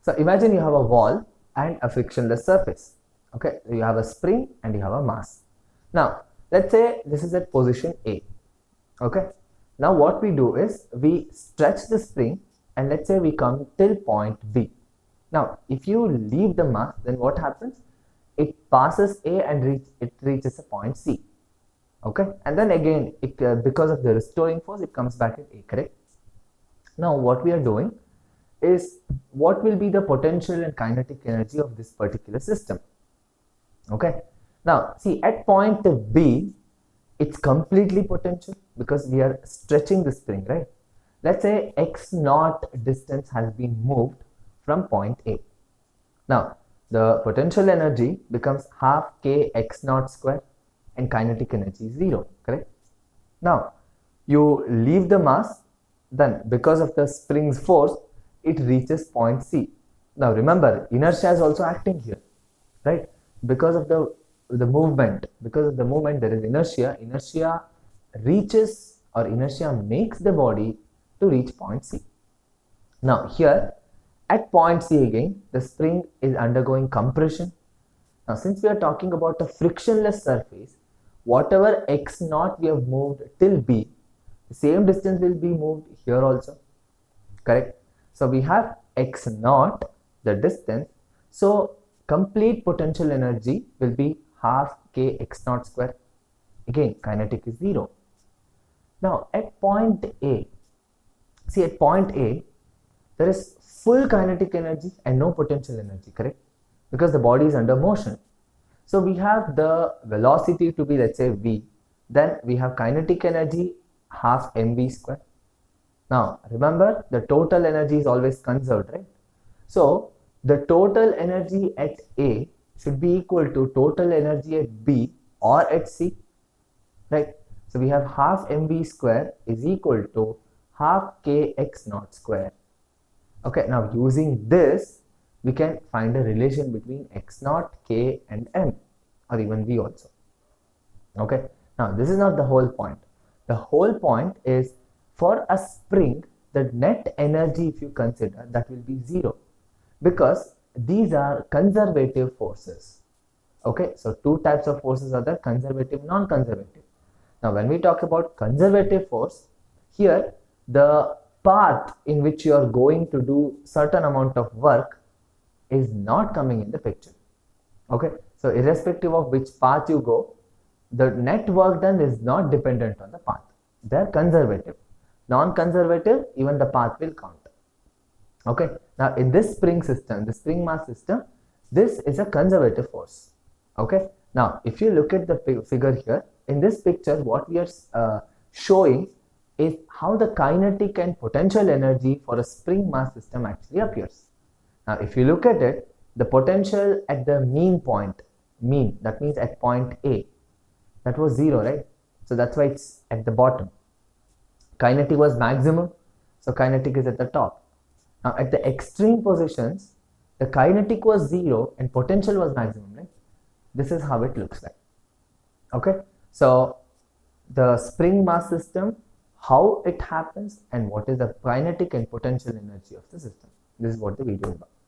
So imagine you have a wall and a frictionless surface. Okay, you have a spring and you have a mass. Now let's say this is at position A. Okay, now what we do is we stretch the spring and let's say we come till point B. Now if you leave the mass, then what happens? It passes A and it reaches a point C. Okay, and then again because of the restoring force it comes back at A, correct? Now what we are doing is what will be the potential and kinetic energy of this particular system. Okay, now see at point B it's completely potential because we are stretching the spring, right? Let's say x naught distance has been moved from point A. Now the potential energy becomes half k x naught square and kinetic energy is 0, correct? Now you leave the mass, then because of the spring's force it reaches point C. Now remember, inertia is also acting here, right? Because of the movement there is inertia. Inertia reaches, or inertia makes the body to reach point C. Now here at point C again the spring is undergoing compression. Now since we are talking about a frictionless surface, whatever x naught we have moved till B, the same distance will be moved here also, correct? So we have x naught, the distance, so complete potential energy will be half k x naught square. Again kinetic is 0. Now at point A, see at point A there is full kinetic energy and no potential energy, correct? Because the body is under motion. So we have the velocity to be, let's say, v, then we have kinetic energy half mv square. Now remember, the total energy is always conserved, right? So the total energy at A should be equal to total energy at B or at C, right? So we have half mv square is equal to half k x naught square. Okay, now using this we can find a relation between x naught, k and m, or even v also. Okay, now this is not the whole point. The whole point is, for a spring, the net energy, if you consider, that will be 0, because these are conservative forces. Okay, so two types of forces are there: conservative, non-conservative. Now when we talk about conservative force, here the path in which you are going to do certain amount of work is not coming in the picture. Okay, so irrespective of which path you go, the net work done is not dependent on the path. They are conservative. Non-conservative, even the path will count. Okay, now in this spring system, the spring mass system, this is a conservative force. Okay, now if you look at the figure here, in this picture what we are showing is how the kinetic and potential energy for a spring mass system actually appears. Now if you look at it, the potential at the mean point, that means at point A, that was 0, right? So that's why it's at the bottom. Kinetic was maximum, so kinetic is at the top. Now at the extreme positions, the kinetic was 0 and potential was maximum, right? This is how it looks like. Okay, so the spring mass system, how it happens and what is the kinetic and potential energy of the system. This is what the video is about.